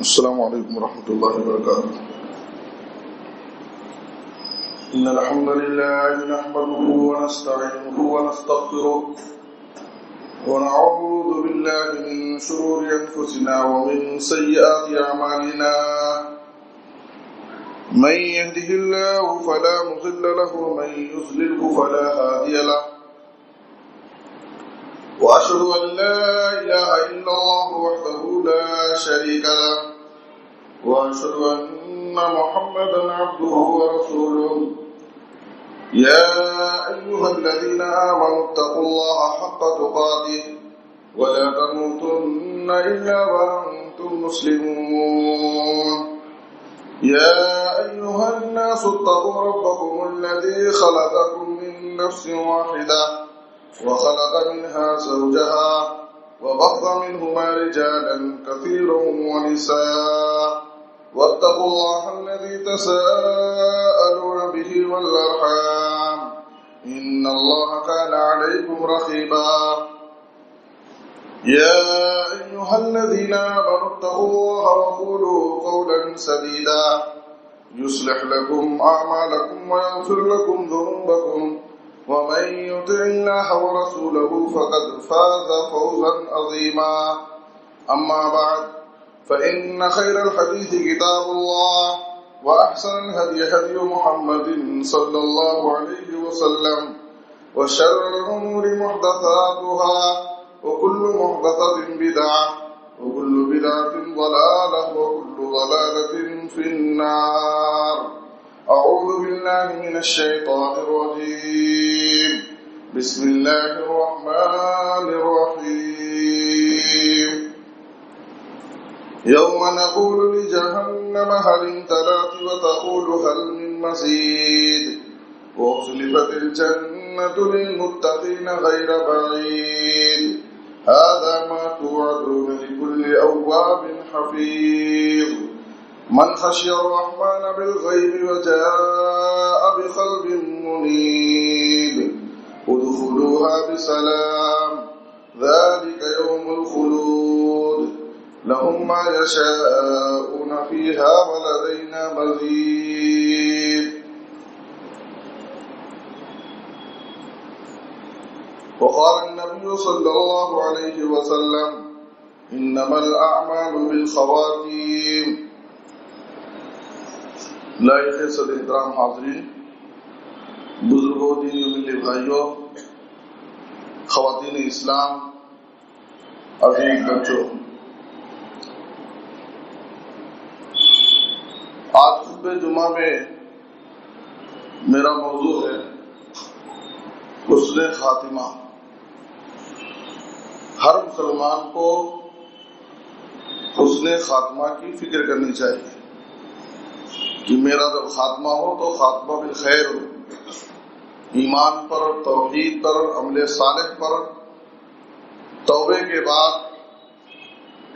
السلام علیکم ورحمۃ اللہ وبرکاتہ. إن الحمد لله نحمده ونستعينه ونستغفره ونعوذ بالله من شرور أنفسنا ومن سيئات أعمالنا. من يهده الله فلا مضل له ومن يضلله فلا هادي له. وأشهد أن لا إله إلا الله وحده لا شريك له وأشهد أن محمدا عبده ورسوله. يا أيها الذين آمنوا اتقوا الله حق تقاته ولا تموتن إلا وأنتم مسلمون. يا أيها الناس اتقوا ربكم الذي خلقكم من نفس واحدة وخلق منها زوجها وبث منهما رجالا كثيرا ونساء واتقوا الله الذي تساءلون به والأرحام إن الله كان عليكم رقيبا. يا أيها الذين آمنوا اتقوا الله وقولوا قولا سديدا يصلح لكم أعمالكم ويغفر لكم ذنوبكم ومن يطع الله ورسوله فقد فاز فوزا عظيما. أما بعد فإن خير الحديث كتاب الله وأحسن الهدي هدي محمد صلى الله عليه وسلم وشر الأمور محدثاتها وكل محدثة بدعة وكل بدعة ضلالة وكل ضلالة في النار. أعوذ بالله من الشيطان الرجيم. بسم الله الرحمن الرحيم. يوم نقول لجهنم هل امتلأت وتقول هل من مزيد وأزلفت الجنة للمتقين غير بعيد هذا ما توعدون لكل أواب حفيظ. من خشي الرحمن بالغيب وجاء بقلب منيب ادخلوها بسلام ذلك يوم الخلود لهم ما يشاءون فيها ولدينا مزيد. وقال النبي صلى الله عليه وسلم إنما الأعمال بالخواتيم. لائق صدر احترام حاضرین، بزرگوں، دینی و ملی بھائیوں، خواتین اسلام، عزیز بچوں، آج خطبہ جمعہ میں میرا موضوع ہے حسن خاتمہ. ہر مسلمان کو حسن خاتمہ کی فکر کرنی چاہیے کہ میرا جب خاتمہ ہو تو خاتمہ بالخیر ہو، ایمان پر، توحید پر، عمل صالح پر، توبے کے بعد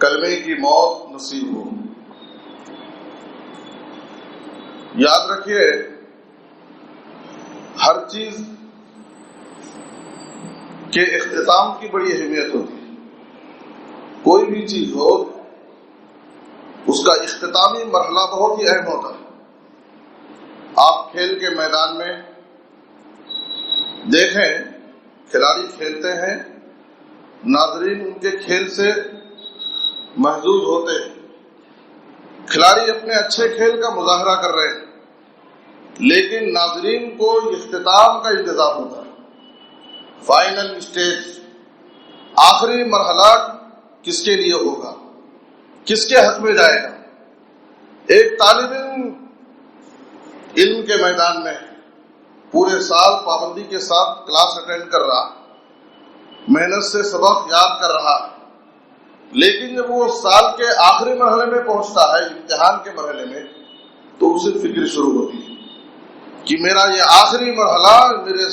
کلمے کی موت نصیب ہو. یاد رکھیے، ہر چیز کے اختتام کی بڑی اہمیت ہوتی ہے. کوئی بھی چیز ہو اس کا اختتامی مرحلہ بہت ہی اہم ہوتا ہے. آپ کھیل کے میدان میں دیکھیں، کھلاڑی کھیلتے ہیں، ناظرین ان کے کھیل سے محظوظ ہوتے ہیں. کھلاڑی اپنے اچھے کھیل کا مظاہرہ کر رہے ہیں، لیکن ناظرین کو اختتام کا انتظار ہوتا ہے. فائنل اسٹیج، آخری مرحلہ کس کے لیے ہوگا، کس کے حق میں جائے گا. ایک طالب علم کے میدان میں پورے سال پابندی کے ساتھ کلاس اٹینڈ کر رہا، محنت سے سبق یاد کر رہا، لیکن جب وہ سال کے آخری مرحلے میں پہنچتا ہے، امتحان کے مرحلے میں، تو اسے فکر شروع ہوتی ہے کہ میرا یہ آخری مرحلہ، میرے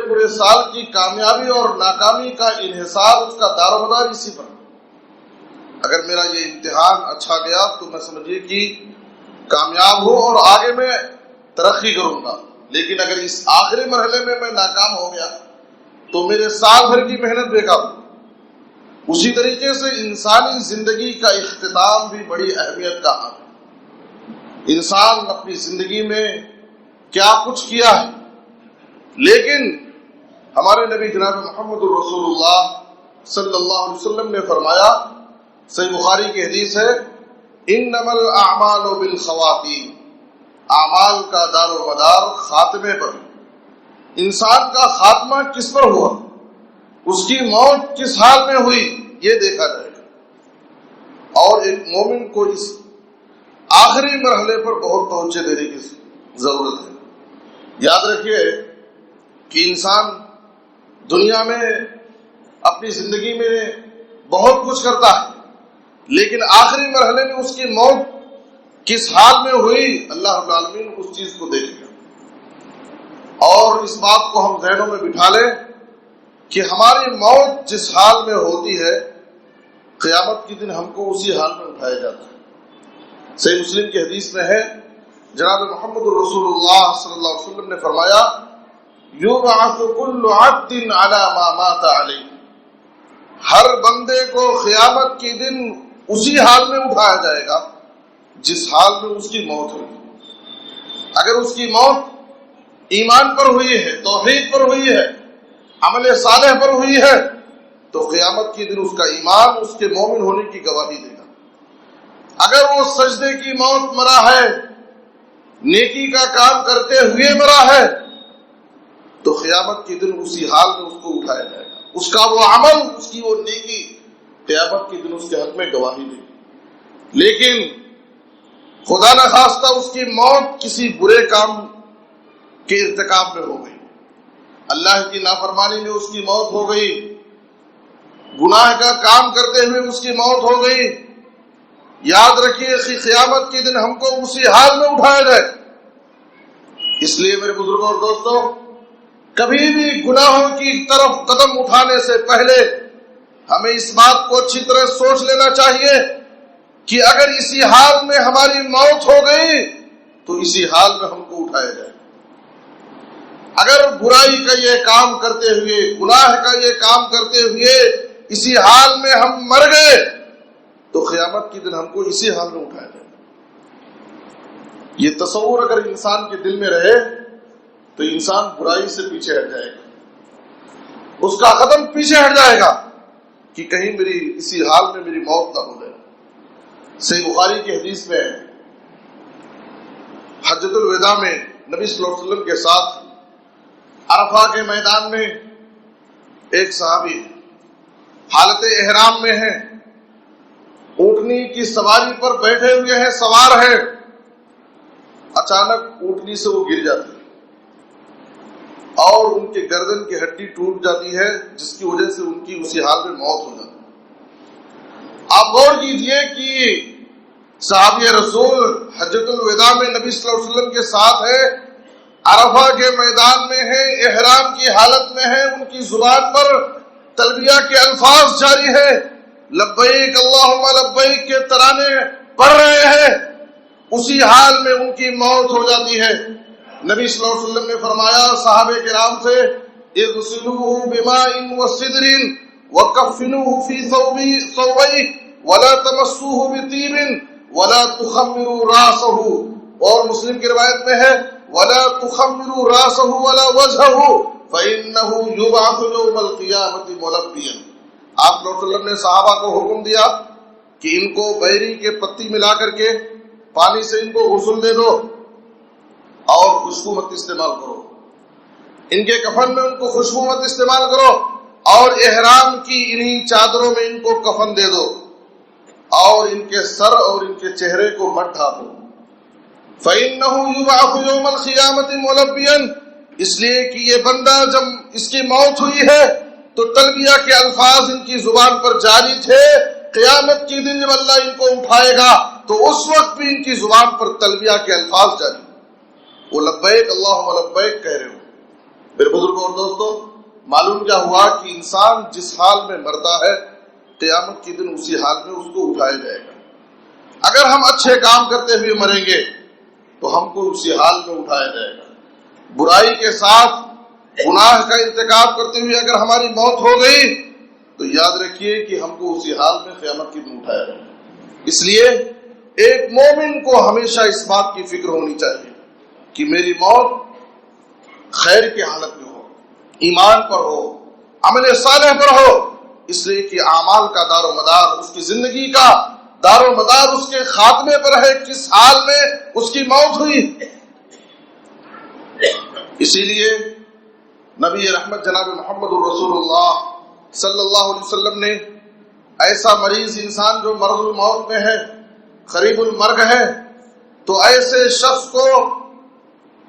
پورے سال کی کامیابی اور ناکامی کا انحصار، اس کا دار و مدار اسی پر. اگر میرا یہ امتحان اچھا گیا تو میں سمجھیے کہ کامیاب ہوں اور آگے میں ترقی کروں گا، لیکن اگر اس آخری مرحلے میں ناکام ہو گیا تو میرے سال بھر کی محنت بیکار ہو. اسی طریقے سے انسانی زندگی کا اختتام بھی بڑی اہمیت کا ہے۔ انسان اپنی زندگی میں کیا کچھ کیا ہے، لیکن ہمارے نبی جناب محمد الرسول اللہ صلی اللہ علیہ وسلم نے فرمایا، صحیح بخاری کی حدیث ہے، انما الاعمال بالخواتیم، اعمال کا دار و مدار خاتمے پر۔ انسان کا خاتمہ کس پر ہوا، اس کی موت کس حال میں ہوئی، یہ دیکھا جائے گا۔ اور ایک مومن کو اس آخری مرحلے پر بہت توجہ دینے کی ضرورت ہے۔ یاد رکھیے کہ انسان دنیا میں اپنی زندگی میں بہت کچھ کرتا ہے، لیکن آخری مرحلے میں اس کی موت کس حال میں ہوئی، اللہ رب العالمین اس چیز کو دیکھے گا۔ اور اس بات کو ہم ذہنوں میں بٹھا لیں کہ ہماری موت جس حال میں ہوتی ہے، قیامت کے دن ہم کو اسی حال میں اٹھایا جاتا ہے۔ صحیح مسلم کی حدیث میں ہے، جناب محمد الرسول اللہ صلی اللہ علیہ وسلم نے فرمایا، یبعث کل عبد علی ما مات علیہ، ہر بندے کو قیامت کے دن اسی حال میں اٹھایا جائے گا جس حال میں اس کی موت ہوئی۔ اگر اس کی موت ایمان پر ہوئی ہے، توحید پر ہوئی ہے، عمل صالح پر ہوئی ہے، تو قیامت کے دن اس کا ایمان اس کے مومن ہونے کی گواہی دے گا۔ اگر وہ سجدے کی موت مرا ہے، نیکی کا کام کرتے ہوئے مرا ہے، تو قیامت کے دن اسی حال میں اس کو اٹھایا جائے گا۔ اس کا وہ عمل، اس کی وہ نیکی قیامت کے دن اس کے حق میں گواہی دے گی۔ لیکن خدا نخواستہ اس کی موت کسی برے کام کے ارتکاب میں ہو گئی، اللہ کی نافرمانی میں اس کی موت ہو گئی، گناہ کا کام کرتے ہوئے اس کی موت ہو گئی، یاد رکھیے کہ قیامت کے دن ہم کو اسی حال میں اٹھایا جائے۔ اس لیے میرے بزرگوں اور دوستوں، کبھی بھی گناہوں کی طرف قدم اٹھانے سے پہلے ہمیں اس بات کو اچھی طرح سوچ لینا چاہیے کہ اگر اسی حال میں ہماری موت ہو گئی تو اسی حال میں ہم کو اٹھایا جائے۔ اگر برائی کا یہ کام کرتے ہوئے، گناہ کا یہ کام کرتے ہوئے اسی حال میں ہم مر گئے تو قیامت کے دن ہم کو اسی حال میں اٹھایا جائے۔ یہ تصور اگر انسان کے دل میں رہے تو انسان برائی سے پیچھے ہٹ جائے گا، اس کا قدم پیچھے ہٹ جائے گا کہ کہیں میری اسی حال میں میری موت نہ ہو جائے۔ صحیح بخاری کی حدیث میں حجۃ الوداع میں نبی صلی اللہ علیہ وسلم کے ساتھ عرفہ کے میدان میں ایک صحابی حالت احرام میں ہیں، اونٹنی کی سواری پر بیٹھے ہوئے ہیں، سوار ہیں، اچانک اونٹنی سے وہ گر جاتے ہیں اور ان کے گردن کی ہڈی ٹوٹ جاتی ہے، جس کی وجہ سے ان کی اسی حال میں موت ہو جاتی ہے۔ آپ غور کیجئے کہ صحابی رسول حجۃ الوداع میں نبی صلی اللہ علیہ وسلم کے ساتھ ہے، عرفہ کے میدان میں ہیں، احرام کی حالت میں ہیں، ان کی زبان پر تلبیہ کے الفاظ جاری ہیں، لبیک اللہم لبیک کے ترانے پڑھ رہے ہیں، اسی حال میں ان کی موت ہو جاتی ہے۔ نبی صلی اللہ علیہ وسلم نے فرمایا صحابہ کرام سے، اغسلوہ بماء وسدر وکفنوہ فی ثوبیہ ولا تمسوہ بطیب ولا تخمروا راسہ، اور مسلم کی روایت میں ہے ولا تخمروا راسہ ولا وجہہ فإنہ یبعث یوم القیامۃ ملبیا۔ آپ صلی اللہ علیہ وسلم نے صحابہ کو حکم دیا کہ ان کو بیری کے پتی ملا کر کے پانی سے ان کو غسل دے دو اور خوشبو مت استعمال کرو، ان کے کفن میں ان کو خوشبو مت استعمال کرو، اور احرام کی انہی چادروں میں ان کو کفن دے دو اور ان کے سر اور ان کے چہرے کو مت ڈھانپو۔ فإنہ یبعث یوم القیامۃ ملبیا، اس لیے کہ یہ بندہ جب اس کی موت ہوئی ہے تو تلبیہ کے الفاظ ان کی زبان پر جاری تھے، قیامت کے دن جب اللہ ان کو اٹھائے گا تو اس وقت بھی ان کی زبان پر تلبیہ کے الفاظ جاری، وہ لبیک اللہم لبیک کہہ رہے ہو۔ میرے بزرگوں اور دوستوں، معلوم کیا ہوا کہ انسان جس حال میں مرتا ہے قیامت کے دن اسی حال میں اس کو اٹھایا جائے گا۔ اگر ہم اچھے کام کرتے ہوئے مریں گے تو ہم کو اسی حال میں اٹھایا جائے گا۔ برائی کے ساتھ گناہ کا ارتکاب کرتے ہوئے اگر ہماری موت ہو گئی تو یاد رکھیے کہ ہم کو اسی حال میں قیامت کے دن اٹھایا جائے گا۔ اس لیے ایک مومن کو ہمیشہ اس بات کی فکر ہونی چاہیے کہ میری موت خیر کی حالت میں ہو، ایمان پر ہو، عمل صالح پر ہو، اس لیے کہ اعمال کا دار و مدار، اس کی زندگی کا دار و مدار اس کے خاتمے پر ہے، کس حال میں اس کی موت ہوئی۔ اسی لیے نبی رحمت جناب محمد الرسول اللہ صلی اللہ علیہ وسلم نے ایسا مریض انسان جو مرض الموت میں ہے، قریب المرگ ہے، تو ایسے شخص کو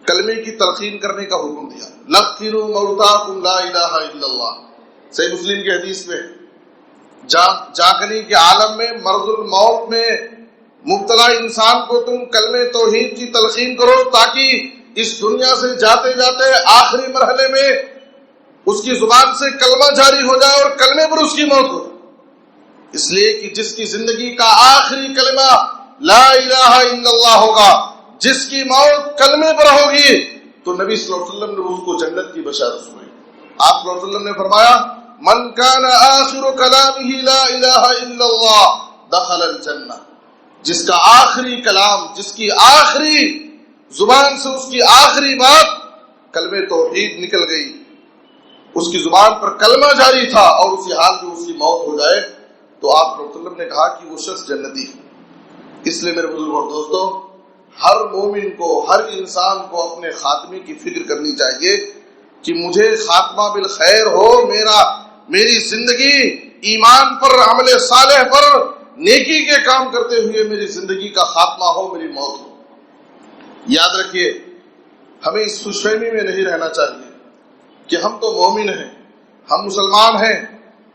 کلمے کی تلقین کرنے کا حکم دیا۔ لقنوا موتاکم لا الہ الا اللہ، صحیح مسلم کی حدیث میں جاگنی کے عالم میں مرض الموت میں مبتلا انسان کو تم کلمہ توحید کی تلقین کرو، تاکہ اس دنیا سے جاتے جاتے آخری مرحلے میں اس کی زبان سے کلمہ جاری ہو جائے اور کلمے پر اس کی موت ہو۔ اس لیے کہ جس کی زندگی کا آخری کلمہ لا الہ الا اللہ ہوگا، جس کی موت کلمے پر ہوگی، تو نبی صلی اللہ علیہ وسلم نے اس کو جنت کی بشارت سنائی۔ آپ صلی اللہ علیہ وسلم نے فرمایا من کان آخر کلامہ لا الہ الا اللہ دخل الجنہ، جس کا آخری کلام، جس کی آخری زبان سے اس کی آخری بات کلمہ توحید نکل گئی، اس کی زبان پر کلمہ جاری تھا اور اسی حال میں اس کی موت ہو جائے، تو آپ صلی اللہ علیہ وسلم نے کہا کہ وہ شخص جنتی ہے۔ اس لیے میرے بزرگوں اور دوستوں، ہر مومن کو، ہر انسان کو اپنے خاتمے کی فکر کرنی چاہیے کہ مجھے خاتمہ بالخیر ہو، میری زندگی ایمان پر، عمل صالح پر، نیکی کے کام کرتے ہوئے میری زندگی کا خاتمہ ہو، میری موت ہو۔ یاد رکھیے، ہمیں اس خوش فہمی میں نہیں رہنا چاہیے کہ ہم تو مومن ہیں، ہم مسلمان ہیں،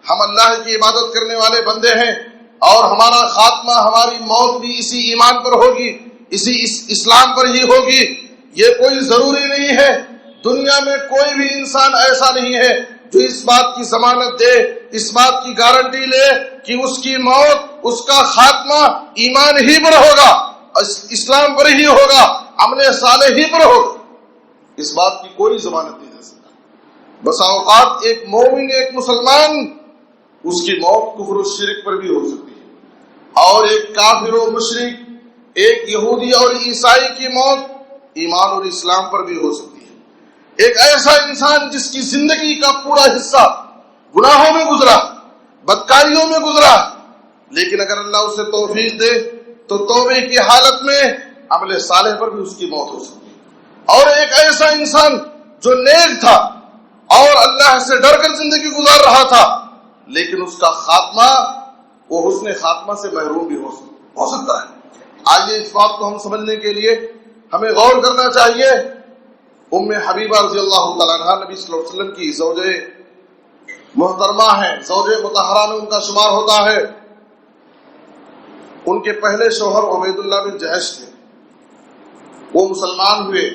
ہم اللہ کی عبادت کرنے والے بندے ہیں، اور ہمارا خاتمہ، ہماری موت بھی اسی ایمان پر ہوگی، اسی اسلام پر ہی ہوگی۔ یہ کوئی ضروری نہیں ہے۔ دنیا میں کوئی بھی انسان ایسا نہیں ہے جو اس بات کی ضمانت دے، اس بات کی گارنٹی لے کہ اس کی موت، اس کا خاتمہ ایمان ہی پر ہوگا، اسلام پر ہی ہوگا، عمل صالح ہی پر ہوگا۔ اس بات کی کوئی ضمانت نہیں دے سکتا۔ بسا اوقات ایک مومن، ایک مسلمان، اس کی موت کفر و شرک پر بھی ہو سکتی ہے، اور ایک کافر و مشرک، ایک یہودی اور عیسائی کی موت ایمان اور اسلام پر بھی ہو سکتی ہے۔ ایک ایسا انسان جس کی زندگی کا پورا حصہ گناہوں میں گزرا، بدکاریوں میں گزرا، لیکن اگر اللہ اسے توفیق دے تو توبے کی حالت میں عمل صالح پر بھی اس کی موت ہو سکتی ہے۔ اور ایک ایسا انسان جو نیک تھا اور اللہ سے ڈر کر زندگی گزار رہا تھا، لیکن اس کا خاتمہ، وہ حسن خاتمہ سے محروم بھی ہو سکتا ہے۔ آئیے اس بات کو ہم سمجھنے کے لیے ہمیں غور کرنا چاہیے۔ ام حبیبہ رضی اللہ تعالیٰ عنہ نبی صلی اللہ علیہ وسلم کی زوجہ محترمہ ہیں، زوجہ مطہرہ میں ان کا شمار ہوتا ہے۔ ان کے پہلے شوہر عبید اللہ بن جہش تھے، وہ مسلمان ہوئے،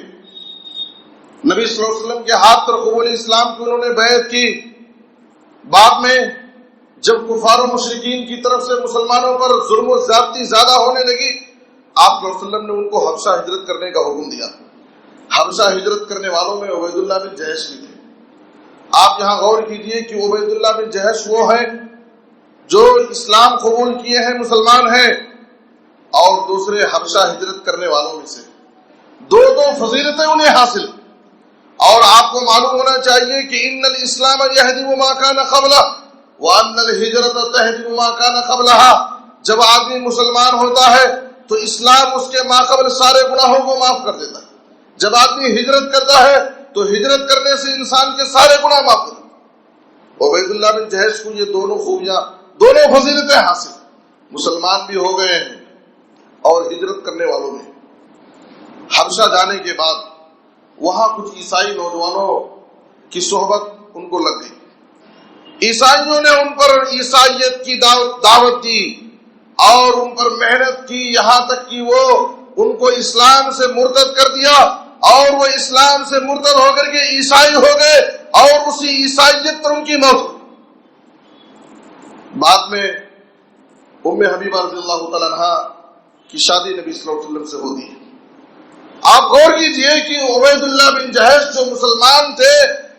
نبی صلی اللہ علیہ وسلم کے ہاتھ پر قبول اسلام کی انہوں نے بیعت کی۔ بعد میں جب کفار و مشرکین کی طرف سے مسلمانوں پر ظلم و زیادتی زیادہ ہونے لگی، آپ صلی اللہ علیہ وسلم نے ان کو حبشہ ہجرت کرنے کا حکم دیا۔ حبشہ ہجرت کرنے والوں میں عبید اللہ بن جہش بھی تھے۔ آپ یہاں غور کیجئے کہ عبید اللہ بن جہش وہ ہیں جو اسلام قبول کیے ہیں، مسلمان ہیں، اور دوسرے حبشہ ہجرت کرنے والوں میں سے دو فضیلتیں انہیں حاصل۔ اور آپ کو معلوم ہونا چاہیے کہ ان الاسلام یہدم ما کان قبلہ وان الہجرت تہدم ما کان قبلہا۔ جب آدمی مسلمان ہوتا ہے تو اسلام اس کے ماقبل سارے گناہوں کو معاف کر دیتا ہے۔ جب آدمی ہجرت کرتا ہے تو ہجرت کرنے سے انسان کے سارے گناہ معاف ہوتے ہیں۔ عبید اللہ بن جہش کو یہ دونوں خوبیاں، دونوں فضیلتیں حاصل، مسلمان بھی ہو گئے ہیں اور ہجرت کرنے والوں میں۔ حبشہ جانے کے بعد وہاں کچھ عیسائی نوجوانوں کی صحبت ان کو لگ گئی۔ عیسائیوں نے ان پر عیسائیت کی دعوت دی اور ان پر محنت کی، یہاں تک کہ وہ ان کو اسلام سے مرتد کر دیا، اور وہ اسلام سے مرتد ہو کر کے عیسائی ہو گئے، اور اسی عیسائیت پر ان کی موت ہوئی۔ بعد میں ام حبیبہ رضی اللہ تعالیٰ عنہ کی شادی نبی صلی اللہ علیہ وسلم سے ہوتی ہے۔ آپ غور کیجئے کہ عبید اللہ بن جہش جو مسلمان تھے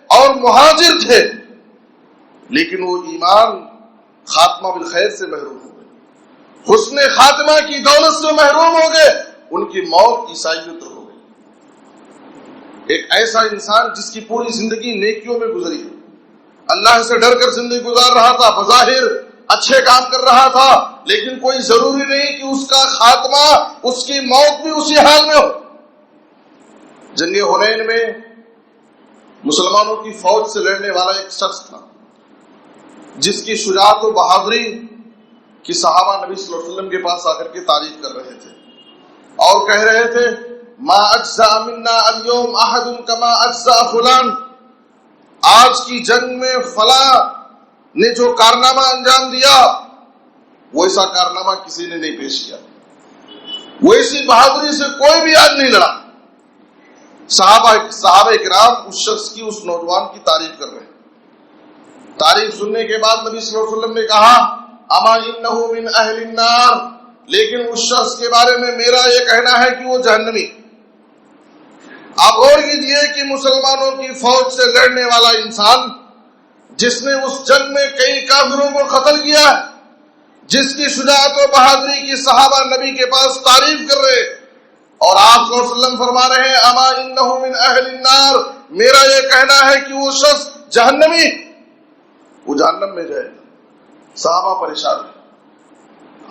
اور مہاجر تھے، لیکن وہ ایمان خاتمہ بالخیر سے محروم ہو گئے، حسن خاتمہ کی دولت سے محروم ہو گئے، ان کی موت عیسائیت ہو گئی۔ ایک ایسا انسان جس کی پوری زندگی نیکیوں میں گزری، اللہ سے ڈر کر زندگی گزار رہا تھا، بظاہر اچھے کام کر رہا تھا، لیکن کوئی ضروری نہیں کہ اس کا خاتمہ، اس کی موت بھی اسی حال میں ہو۔ جنگ حنین میں مسلمانوں کی فوج سے لڑنے والا ایک شخص تھا جس کی شجاعت و بہادری کی صحابہ نبی صلی اللہ علیہ وسلم کے پاس آ کر کے تعریف کر رہے تھے اور کہہ رہے تھے ما اجزا منا اليوم احد کما اجزا فلان، آج کی جنگ میں فلاں نے جو کارنامہ انجام دیا ویسا کارنامہ کسی نے نہیں پیش کیا، ویسی بہادری سے کوئی بھی آج نہیں لڑا۔ صحابہ کرام اس شخص کی، اس نوجوان کی تعریف کر رہے ہیں۔ تعریف سننے کے بعد نبی صلی اللہ علیہ وسلم نے کہا اما انہ من اہل النار، لیکن اس شخص کے بارے میں میرا یہ کہنا ہے کہ وہ جہنمی۔ آپ غور کیجئے کہ مسلمانوں کی فوج سے لڑنے والا انسان جس نے اس جنگ میں کئی کافروں کو قتل کیا ہے، جس کی شجاعت و بہادری کی صحابہ نبی کے پاس تعریف کر رہے، اور آپ صلی اللہ علیہ وسلم فرما رہے ہیں اما انہ من اہل النار، میرا یہ کہنا ہے کہ وہ شخص جہنمی، وہ جہنم میں جائے۔ صحابہ پریشان ہیں،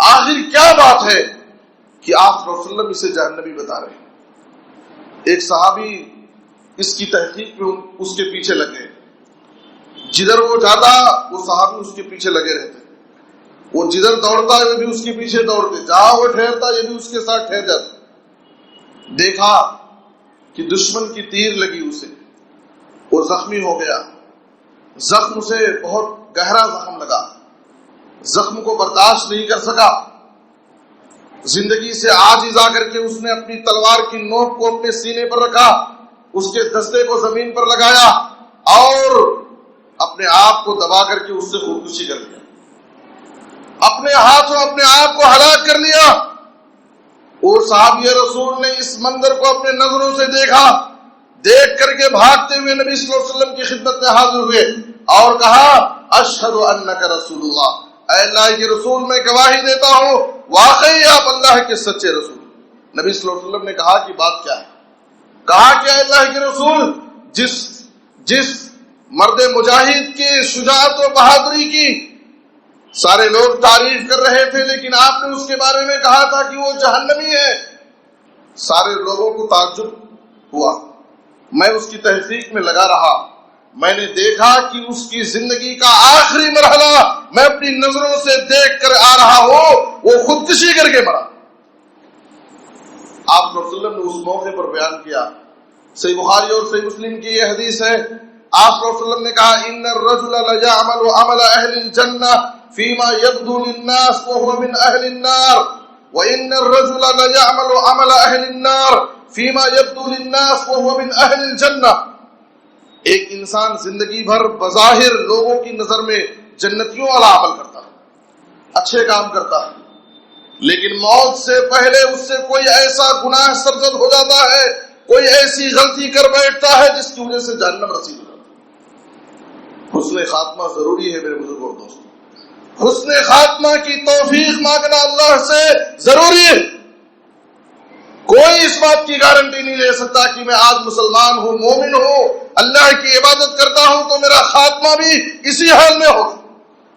آخر کیا بات ہے کہ آپ صلی اللہ علیہ وسلم اسے جہنمی بتا رہے ہیں۔ ایک صحابی اس کی تحقیق میں اس کے پیچھے لگے، جدھر وہ جاتا وہ صحابی اس کے پیچھے لگے رہتے، وہ جدھر دوڑتا یہ بھی اس کے پیچھے دوڑتے، جہاں وہ ٹھہرتا یہ بھی اس کے ساتھ ٹھہر جاتے۔ دیکھا کہ دشمن کی تیر لگی اسے، وہ زخمی ہو گیا، زخم سے بہت گہرا زخم لگا، زخم کو برداشت نہیں کر سکا، زندگی سے عاجز آ کر کے اس نے اپنی تلوار کی نوک کو اپنے سینے پر رکھا، اس کے دستے کو زمین پر لگایا اور اپنے آپ کو دبا کر کے اس سے خودکشی کر لیا، اپنے ہاتھوں اپنے آپ کو ہلاک کر لیا۔ اور صحابی رسول نے اس منظر کو اپنے نظروں سے دیکھا، دیکھ کر کے بھاگتے ہوئے نبی صلی اللہ علیہ وسلم کی خدمت میں حاضر ہوئے اور کہا اشہد انک رسول اللہ، اے اللہ کے رسول میں گواہی دیتا ہوں واقعی آپ اللہ کے سچے رسول۔ نبی صلی اللہ علیہ وسلم نے کہا کہ بات کیا ہے؟ کہا کہ اے اللہ کے رسول، جس مرد مجاہد کی شجاعت و بہادری کی سارے لوگ تعریف کر رہے تھے، لیکن آپ نے اس کے بارے میں کہا تھا کہ وہ جہنمی ہے، سارے لوگوں کو تعجب ہوا۔ میں اس کی تحقیق میں لگا رہا، میں نے دیکھا کہ اس کی زندگی کا آخری مرحلہ میں اپنی نظروں سے دیکھ کر آ رہا ہوں، وہ خودکشی کر کے مرا۔ آپ صلی اللہ علیہ وسلم نے اس موقع پر بیان کیا، صحیح بخاری اور صحیح مسلم کی یہ حدیث ہے، آپ صلی اللہ علیہ وسلم نے کہا ان الرجل لیعمل عمل اہل الجنہ فیما یبدو للناس وهو من اہل النار وان الرجل لیعمل عمل اہل النار فیما یبدو للناس وهو من اہل الجنہ۔ ایک انسان زندگی بھر بظاہر لوگوں کی نظر میں جنتیوں والا عمل کرتا ہے، اچھے کام کرتا ہے، لیکن موت سے پہلے اس سے کوئی ایسا گناہ سرزد ہو جاتا ہے، کوئی ایسی غلطی کر بیٹھتا ہے جس کی وجہ سے جہنم رسید ہو جاتا ہے۔ حسن خاتمہ ضروری ہے میرے بزرگوں اور دوستوں، حسن خاتمہ کی توفیق مانگنا اللہ سے ضروری ہے۔ کوئی اس بات کی گارنٹی نہیں لے سکتا کہ میں آج مسلمان ہوں، مومن ہوں، اللہ کی عبادت کرتا ہوں تو میرا خاتمہ بھی اسی حال میں ہو۔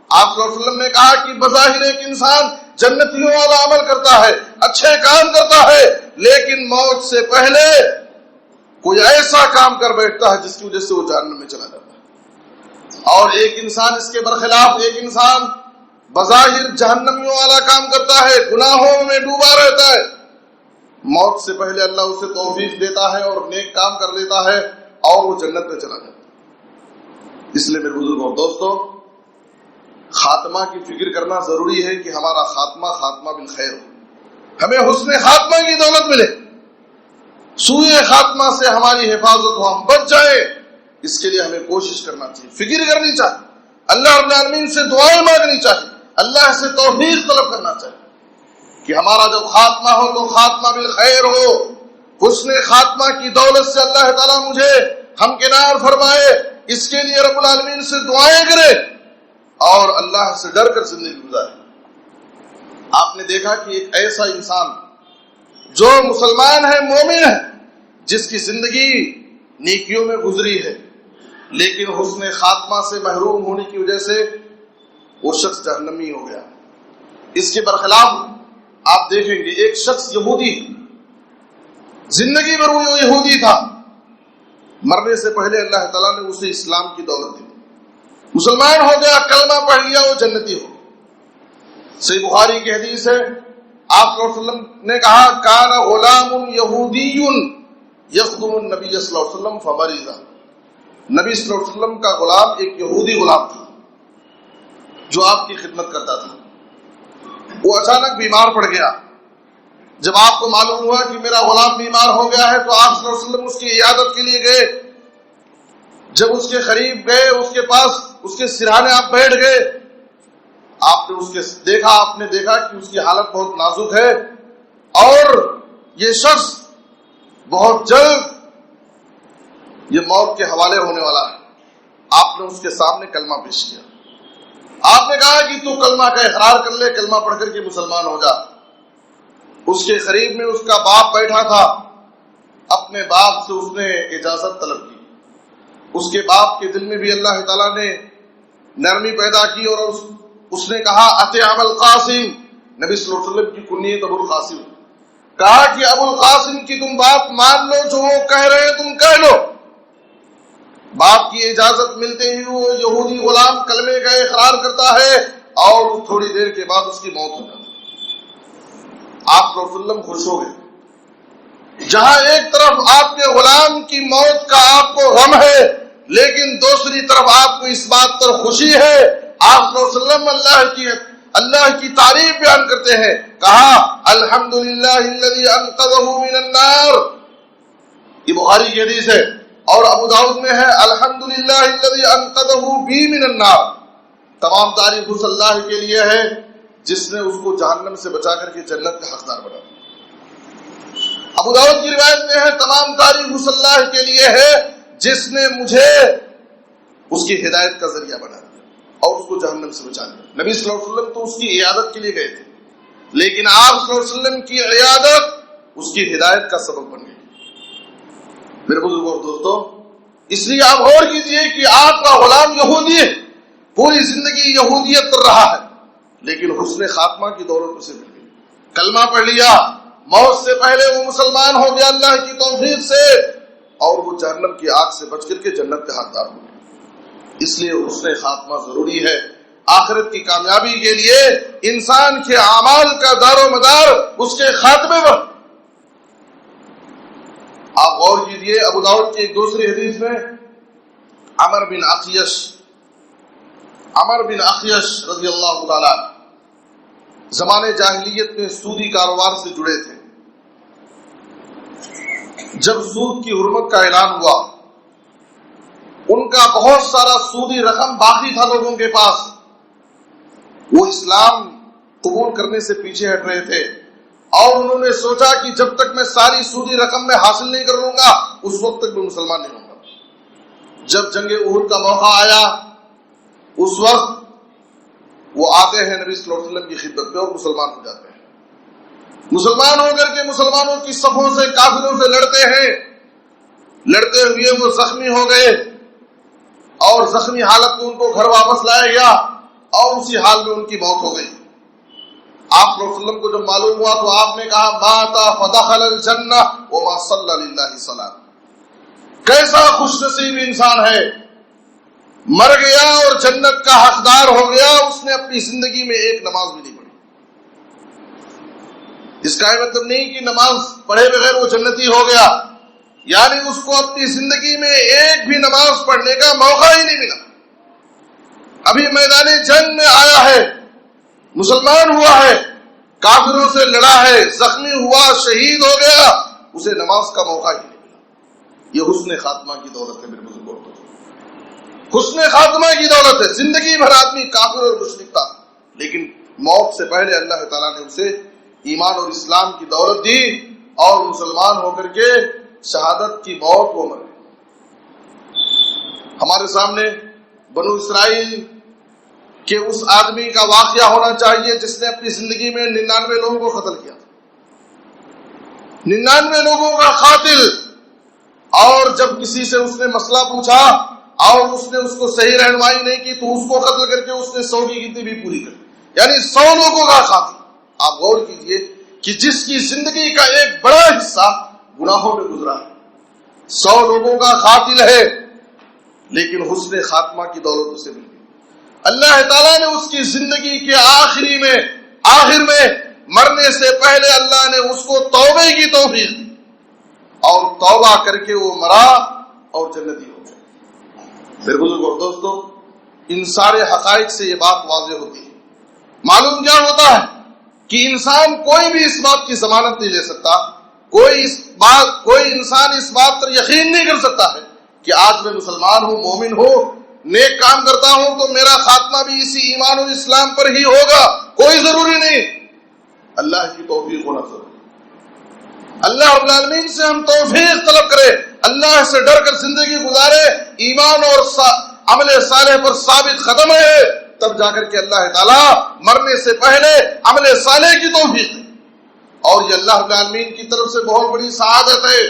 آپ صلی اللہ علیہ وسلم نے کہا کہ بظاہر ایک انسان جنتیوں والا عمل کرتا ہے، اچھے کام کرتا ہے، لیکن موت سے پہلے کوئی ایسا کام کر بیٹھتا ہے جس کی وجہ سے وہ جہنم میں چلا جاتا ہے۔ اور ایک انسان اس کے برخلاف، ایک انسان بظاہر جہنمیوں والا کام کرتا ہے، گناہوں میں ڈوبا رہتا ہے، موت سے پہلے اللہ اسے توفیق دیتا ہے اور نیک کام کر لیتا ہے اور وہ جنت میں چلا جاتا ہے۔ اس لیے میرے بزرگوں اور دوستوں، خاتمہ کی فکر کرنا ضروری ہے کہ ہمارا خاتمہ بالخیر ہو، ہمیں حسن خاتمہ کی دولت ملے، سوئے خاتمہ سے ہماری حفاظت ہو، ہم بچ جائیں، اس کے لیے ہمیں کوشش کرنا چاہیے، فکر کرنی چاہیے، اللہ رب العالمین سے دعائیں مانگنی چاہیے، اللہ سے توفیق طلب کرنا چاہیے کہ ہمارا جب خاتمہ ہو تو خاتمہ بالخیر ہو، حسن خاتمہ کی دولت سے اللہ تعالیٰ مجھے ہمکنار فرمائے، اس کے لیے رب العالمین سے دعائیں کرے اور اللہ سے ڈر کر زندگی گزارے۔ آپ نے دیکھا کہ ایک ایسا انسان جو مسلمان ہے، مومن ہے، جس کی زندگی نیکیوں میں گزری ہے، لیکن حسن خاتمہ سے محروم ہونے کی وجہ سے وہ شخص جہنمی ہو گیا۔ اس کے برخلاف آپ دیکھیں گے ایک شخص یہودی، زندگی بھر وہ یہودی تھا، مرنے سے پہلے اللہ تعالیٰ نے اسے اسلام کی دولت دی، مسلمان ہو گیا، کلمہ پڑھ لیا، وہ جنتی ہو گیا۔ صحیح بخاری کی حدیث ہے، آپ صلی اللہ علیہ وسلم نے کہا کان غلام یہودی یخدم النبی صلی اللہ علیہ وسلم فمرض، نبی صلی اللہ علیہ وسلم کا غلام ایک یہودی غلام تھا جو آپ کی خدمت کرتا تھا۔ وہ اچانک بیمار پڑ گیا۔ جب آپ کو معلوم ہوا کہ میرا غلام بیمار ہو گیا ہے تو آپ صلی اللہ علیہ وسلم اس کی عیادت کے لیے گئے۔ جب اس کے قریب گئے، اس کے پاس، اس کے سرہانے آپ بیٹھ گئے، آپ نے دیکھا کہ اس کی حالت بہت نازک ہے اور یہ شخص بہت جلد یہ موت کے حوالے ہونے والا ہے۔ آپ نے اس کے سامنے کلمہ پیش کیا۔ آپ نے کہا کہ تو کلمہ کا اقرار کر لے، کلمہ پڑھ کر کے مسلمان ہو جا۔ اس کے قریب میں اس کا باپ بیٹھا تھا، اپنے باپ سے اس نے اجازت طلب کی۔ اس کے باپ کے دل میں بھی اللہ تعالیٰ نے نرمی پیدا کی اور اس نے کہا اطع ابا القاسم، نبی صلی اللہ علیہ وسلم کی کنیت ابو القاسم، کہا کہ ابو القاسم کی تم بات مان لو، جو وہ کہہ رہے ہیں تم کہہ لو۔ باپ کی اجازت ملتے ہی وہ یہودی غلام کلمے کا اقرار کرتا ہے اور تھوڑی دیر کے بعد اس کی موت ہو جاتی ہے۔ آپ صلی اللہ علیہ وسلم خوش ہو گئے۔ جہاں ایک طرف آپ کے غلام کی موت کا آپ کو غم ہے، لیکن دوسری طرف آپ کو اس بات پر خوشی ہے۔ آپ صلی اللہ علیہ وسلم اللہ کی تعریف بیان کرتے ہیں، کہا الحمدللہ الذی انقذہ من النار، یہ بخاری کی حدیث ہے، اور ابو داؤد میں ہے الحمدللہ الذی انقذہ بی من النار، تمام تعریف اس اللہ کے لیے ہے جس نے اس کو جہنم سے بچا کر کے جنت کا حقدار بنا۔ ابو داؤد کی روایت میں ہے تمام تعریف اس اللہ کے لیے ہے جس نے مجھے اس کی ہدایت کا ذریعہ بنا دیا اور اس کو جہنم سے بچا لیا۔ نبی صلی اللہ علیہ وسلم تو اس کی عیادت کے لیے گئے تھے، لیکن آپ صلی اللہ علیہ وسلم کی عیادت اس کی ہدایت کا سبب بن گئی۔ میرے بزرگوں اور دوستوں، اس لیے آپ غور کیجئے کہ آپ کا غلام یہودی ہے، پوری زندگی یہودیت پر رہا ہے، لیکن حسن خاتمہ کی دولت اسے مل گئی، کلمہ پڑھ لیا، موت سے پہلے وہ مسلمان ہو گیا اللہ کی توفیق سے، اور وہ جہنم کی آگ سے بچ کر کے جنت کے حقدار ہو گیا۔ اس لیے حسن خاتمہ ضروری ہے۔ آخرت کی کامیابی کے لیے انسان کے اعمال کا دار و مدار اس کے خاتمے پر۔ آپ غور کیجئے، ابو داؤد کی ایک دوسری حدیث میں عمر بن اخیش رضی اللہ تعالیٰ زمانے جاہلیت میں سودی کاروبار سے جڑے تھے۔ جب سود کی حرمت کا اعلان ہوا، ان کا بہت سارا سودی رقم باقی تھا لوگوں کے پاس، وہ اسلام قبول کرنے سے پیچھے ہٹ رہے تھے، اور انہوں نے سوچا کہ جب تک میں ساری سودی رقم میں حاصل نہیں کر لوں گا اس وقت تک میں مسلمان نہیں ہوں گا۔ جب جنگ احد کا موقع آیا، اس وقت وہ آتے ہیں نبی صلی اللہ علیہ وسلم کی خدمت میں اور مسلمان ہو جاتے ہیں۔ مسلمان ہو کر کے مسلمانوں کی صفوں سے کافروں سے لڑتے ہیں، لڑتے ہوئے وہ زخمی ہو گئے اور زخمی حالت میں ان کو گھر واپس لایا گیا اور اسی حال میں ان کی موت ہو گئی۔ آپ صلی اللہ علیہ وسلم کو جب معلوم ہوا تو آپ نے کہا مات فدخل الجنہ وما صلی للہ صلاۃ، کیسا خوش نصیب انسان ہے، مر گیا اور جنت کا حقدار ہو گیا، اس نے اپنی زندگی میں ایک نماز بھی نہیں پڑھی۔ اس کا مطلب نہیں کہ نماز پڑھے بغیر وہ جنتی ہو گیا، یعنی اس کو اپنی زندگی میں ایک بھی نماز پڑھنے کا موقع ہی نہیں ملا۔ ابھی میدان جنگ میں آیا ہے، مسلمان ہوا ہے، کافروں سے لڑا ہے، زخمی ہوا، شہید ہو گیا، اسے نماز کا موقع ہی نہیں ملا۔ یہ حسن خاتمہ کی دولت ہے میرے بزرگوں، حسن خاتمہ کی دولت ہے۔ زندگی بھر آدمی کافر اور مشرک تھا، لیکن موت سے پہلے اللہ تعالیٰ نے اسے ایمان اور اسلام کی دولت دی اور مسلمان ہو کر کے شہادت کی موت وہ مرے۔ ہمارے سامنے بنو اسرائیل کہ اس آدمی کا واقعہ ہونا چاہیے جس نے اپنی زندگی میں 99 لوگوں کو قتل کیا، 99 لوگوں کا قاتل، اور جب کسی سے اس نے مسئلہ پوچھا اور اس نے اس کو صحیح رہنمائی نہیں کی تو اس کو قتل کر کے اس نے 100 کی گنتی بھی پوری کر، یعنی 100 لوگوں کا قاتل۔ آپ غور کیجئے کہ جس کی زندگی کا ایک بڑا حصہ گناہوں میں گزرا ہے، 100 لوگوں کا قاتل ہے، لیکن حسن خاتمہ کی دولت اسے مل گئی۔ اللہ تعالیٰ نے اس کی زندگی کے آخر میں مرنے سے پہلے اللہ نے اس کو توبے کی توفیق دی، اور توبہ کر کے وہ مرا اور جنتی ہو گیا۔ پھر بزرگ اور دوستو، ان سارے حقائق سے یہ بات واضح ہوتی ہے، معلوم کیا ہوتا ہے کہ انسان کوئی بھی اس بات کی ضمانت نہیں لے سکتا، کوئی انسان اس بات پر یقین نہیں کر سکتا ہے کہ آج میں مسلمان ہوں، مومن ہوں، نیک کام کرتا ہوں تو میرا خاتمہ بھی اسی ایمان اور اسلام پر ہی ہوگا، کوئی ضروری نہیں۔ اللہ کی توفیق ہونا ضروری، اللہ رب العالمین سے ہم توفیق طلب کریں، اللہ سے ڈر کر زندگی گزارے، ایمان اور عمل صالح پر ثابت قدم ہے، تب جا کر کے اللہ تعالیٰ مرنے سے پہلے عمل صالح کی توفیق ہے، اور یہ اللہ رب العالمین کی طرف سے بہت بڑی سعادت ہے۔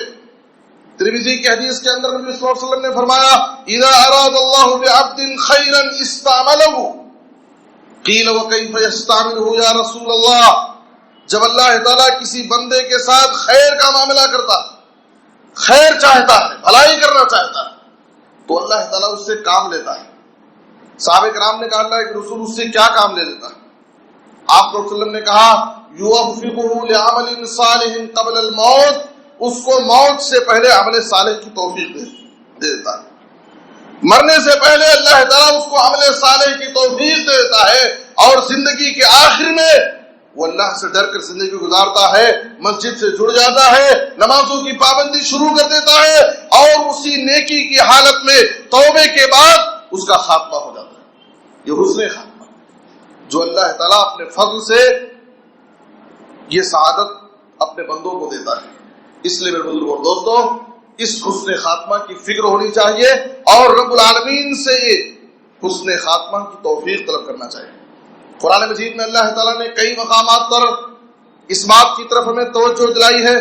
ترمذی کی حدیث کے اندر نبی صلی اللہ علیہ وسلم نے فرمایا، اذا اراد اللہ بعبد خیرا استعملہ، قیل وکیف یستعملہ یا رسول اللہ، جب اللہ تعالیٰ کسی بندے کے ساتھ خیر کا معاملہ کرتا، خیر چاہتا ہے، بھلائی کرنا چاہتا ہے، تو اللہ تعالیٰ اس سے کام لیتا ہے۔ صحابہ کرام نے کہا اللہ کے رسول اس سے کیا کام لے لیتا ہے؟ آپ صلی اللہ علیہ وسلم نے کہا یوفقہ لعمل صالح قبل الموت، اس کو موت سے پہلے عمل صالح کی توفیق دے دیتا ہے، مرنے سے پہلے اللہ تعالیٰ اس کو عمل صالح کی توفیق دے دیتا ہے، اور زندگی کے آخر میں وہ اللہ سے ڈر کر زندگی گزارتا ہے، مسجد سے جڑ جاتا ہے، نمازوں کی پابندی شروع کر دیتا ہے، اور اسی نیکی کی حالت میں توبے کے بعد اس کا خاتمہ ہو جاتا ہے۔ یہ حسن خاتمہ جو اللہ تعالیٰ اپنے فضل سے یہ سعادت اپنے بندوں کو دیتا ہے۔ اس لیے میرے بزرگوں اور دوستوں، اس حسن خاتمہ کی فکر ہونی چاہیے، اور رب العالمین سے حسن خاتمہ کی توفیق طلب کرنا چاہیے۔ قرآن مجید میں اللہ تعالیٰ نے کئی مقامات پر اس بات کی طرف ہمیں توجہ دلائی ہے۔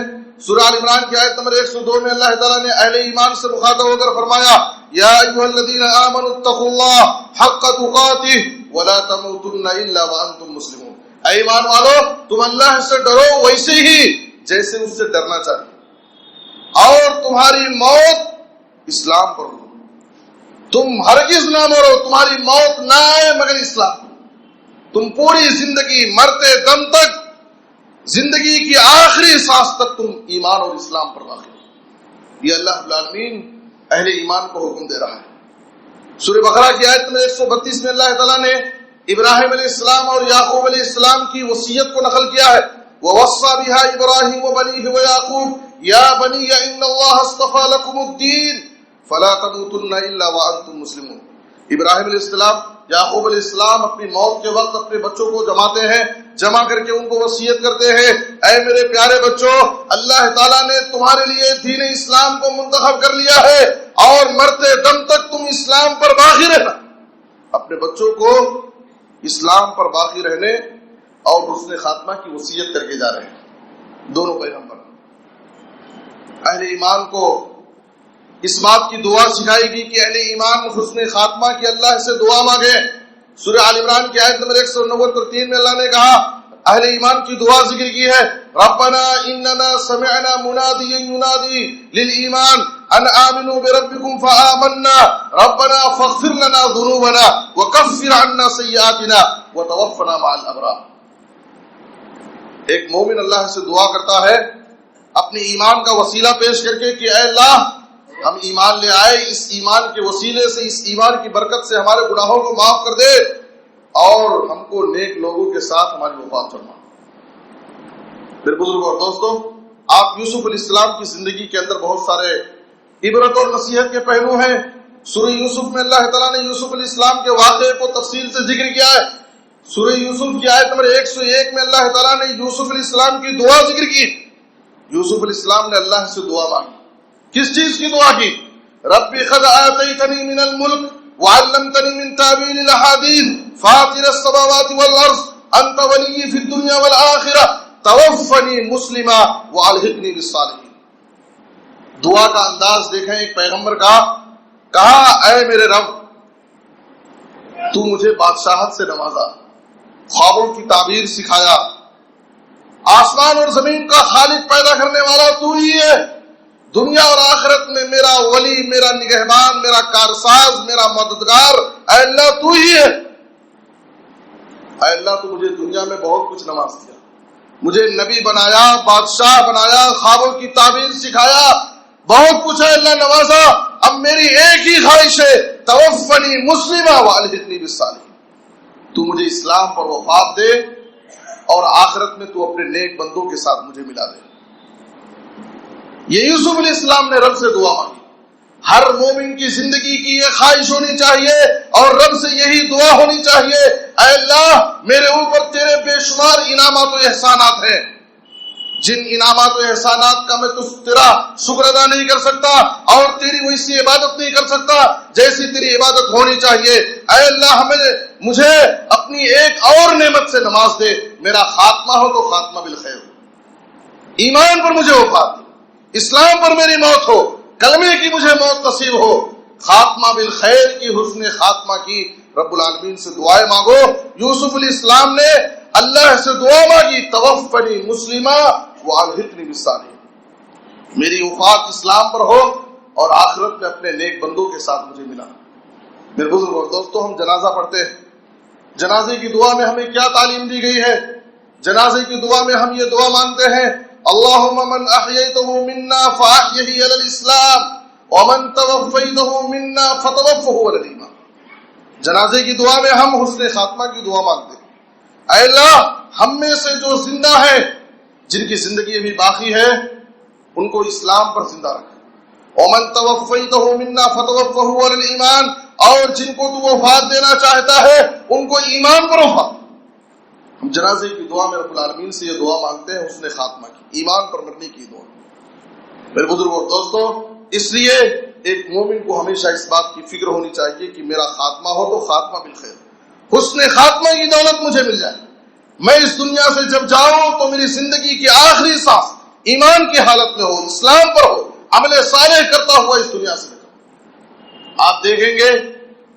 سورہ آل عمران کی آیت نمبر 102 میں اللہ تعالیٰ نے اہل ایمان سے مخاطب ہو کر فرمایا، یا ایھا الذین آمنوا اتقوا اللہ حق تقاتہ ولا تموتن الا وانتم مسلمون، اے ایمان والو تم اللہ سے ڈرو ویسے ہی جیسے اس سے ڈرنا چاہیے، اور تمہاری موت اسلام پر ہو، تم ہرگز نہ مرو، تمہاری موت نہ آئے مگر اسلام، تم پوری زندگی مرتے دم تک، زندگی کی آخری سانس تک تم ایمان اور اسلام پر باقی ہو۔ یہ اللہ رب العالمین اہل ایمان کو حکم دے رہا ہے۔ سورہ بقرہ کی آیت میں 132 میں اللہ تعالیٰ نے ابراہیم علیہ السلام اور یعقوب علیہ السلام کی وصیت کو نقل کیا ہے، وَوَصَّى بِهَا إِبْرَاهِيمُ وَبَنِيهِ وَيَعْقُوبُ يَا بَنِيَّ إِنَّ اللَّهَ اصْطَفَى لَكُمُ الدِّينَ فَلَا تَمُوتُنَّ إِلَّا وَأَنْتُمْ مُسْلِمُونَ۔ ابراہیم علیہ السلام، یعقوب علیہ السلام اپنی موت کے وقت اپنے بچوں کو جماتے ہیں، جمع کر کے ان کو وصیت کرتے ہیں، اے میرے پیارے بچوں، اللہ تعالیٰ نے تمہارے لیے دین اسلام کو منتخب کر لیا ہے، اور مرتے دم تک تم اسلام پر باقی رہنا۔ اپنے بچوں کو اسلام پر باقی رہنے اور حسن خاتمہ کی وصیت کر کے جا رہے ہیں دونوں پیغمبر۔ اہل ایمان کو اس بات کی دعا سکھائی گئی کہ اہل ایمان حسن خاتمہ کی اللہ سے دعا مانگے۔ سورہ آل عمران کی آیت نمبر 190 میں اللہ نے کہا، اہل ایمان کی دعا ذکر کی ہے، ربنا اننا سمعنا منادیا ینادی للایمان ان آمنوا بربکم فآمنا ربنا فاغفر لنا ذنوبنا وکفر عنا سیئاتنا وتوفنا مع الابرار۔ ایک مومن اللہ سے دعا کرتا ہے اپنی ایمان کا وسیلہ پیش کر کے کہ اے اللہ ہم ایمان لے آئے، اس ایمان کے وسیلے سے، اس ایمان کی برکت سے ہمارے گناہوں کو معاف کر دے، اور ہم کو نیک لوگوں کے ساتھ ہماری وفات فرما۔ میرے بزرگوں اور دوستوں، آپ یوسف علیہ السلام کی زندگی کے اندر بہت سارے عبرت اور نصیحت کے پہلو ہیں۔ سورہ یوسف میں اللہ تعالیٰ نے یوسف علیہ السلام کے واقعے کو تفصیل سے ذکر کیا ہے۔ سورہ یوسف کی آیت نمبر 101 میں اللہ تعالیٰ نے یوسف علیہ السلام کی دعا ذکر کی۔ یوسف علیہ السلام نے اللہ سے دعا مانگی، کس چیز کی دعا کی؟ رب قد آتیتنی من الملک وعلمتنی من تعویل الاحادیث فاطر السماوات والارض انت ولی فی الدنیا والآخرہ توفنی مسلما والحقنی بالصالحین. دعا کا انداز دیکھیں ایک پیغمبر کا. کہا اے میرے رب تو مجھے بادشاہت سے نوازا، خوابوں کی تعبیر سکھایا، آسمان اور زمین کا خالق پیدا کرنے والا تو ہی ہے، دنیا اور آخرت میں میرا ولی، میرا نگہبان، میرا کارساز، میرا مددگار اے اللہ تو ہی ہے. اے اللہ تو مجھے دنیا میں بہت کچھ نواز دیا، مجھے نبی بنایا، بادشاہ بنایا، خوابوں کی تعبیر سکھایا، بہت کچھ ہے اللہ نوازا. اب میری ایک ہی خواہش ہے توفنی مسلمہ والحقنی بالصالحین. تو مجھے اسلام پر وفات دے اور آخرت میں تو اپنے نیک بندوں کے ساتھ مجھے ملا دے. یہ یوسف علیہ السلام نے رب سے دعا مانگی. ہر مومن کی زندگی کی یہ خواہش ہونی چاہیے اور رب سے یہی دعا ہونی چاہیے اے اللہ میرے اوپر تیرے بے شمار انعامات و احسانات ہیں، جن انعامات و احسانات کا میں تیرا شکر ادا نہیں کر سکتا اور تیری ویسی عبادت نہیں کر سکتا جیسی تیری عبادت ہونی چاہیے. اے اللہ مجھے اپنی ایک اور نعمت سے نواز دے. میرا خاتمہ ہو تو خاتمہ بالخیر ہو، ایمان پر مجھے وفات دے، اسلام پر میری موت ہو، کلمے کی مجھے موت نصیب ہو، خاتمہ بالخیر کی، حسن خاتمہ کی. رب العالمین سے دعائیں مانگو. یوسف علیہ السلام نے اللہ سے دعا مانگی توفنی مسلمہ والحقنی بالصالحین، میری وفات اسلام پر ہو اور آخرت میں اپنے نیک بندوں کے ساتھ مجھے ملا. میرے بزرگ اور دوستو، ہم جنازہ پڑھتے ہیں. جنازے کی دعا میں ہمیں کیا تعلیم دی گئی ہے؟ جنازے کی دعا میں ہم یہ دعا مانگتے ہیں اللہم من احییتہ منا فاحیہ علی الاسلام ومن توفیتہ منا فتوفہ علی الایمان. جنازے کی دعا میں ہم حسن خاتمہ کی دعا مانگتے ہیں. اے اللہ ہم میں سے جو زندہ ہے، جن کی زندگی ابھی باقی ہے، ان کو اسلام پر زندہ رکھ. ومن توفیتہ منا فتوفہ علی الایمان، اور جن کو تو وفات دینا چاہتا ہے ان کو ایمان پر وفات. ہم جنازے کی دعا میں رب العالمین سے یہ دعا مانگتے ہیں حسن خاتمہ کی، ایمان پر مرنے کی دعا. میرے بزرگوں اور دوستوں، اس لیے ایک مومن کو ہمیشہ اس بات کی فکر ہونی چاہیے کہ میرا خاتمہ ہو تو خاتمہ بالخیر، حسن خاتمہ کی دولت مجھے مل جائے. میں اس دنیا سے جب جاؤں تو میری زندگی کی آخری سانس ایمان کی حالت میں ہو، اسلام پر ہو، عمل صالح کرتا ہوا اس دنیا سے نکلوں. آپ دیکھیں گے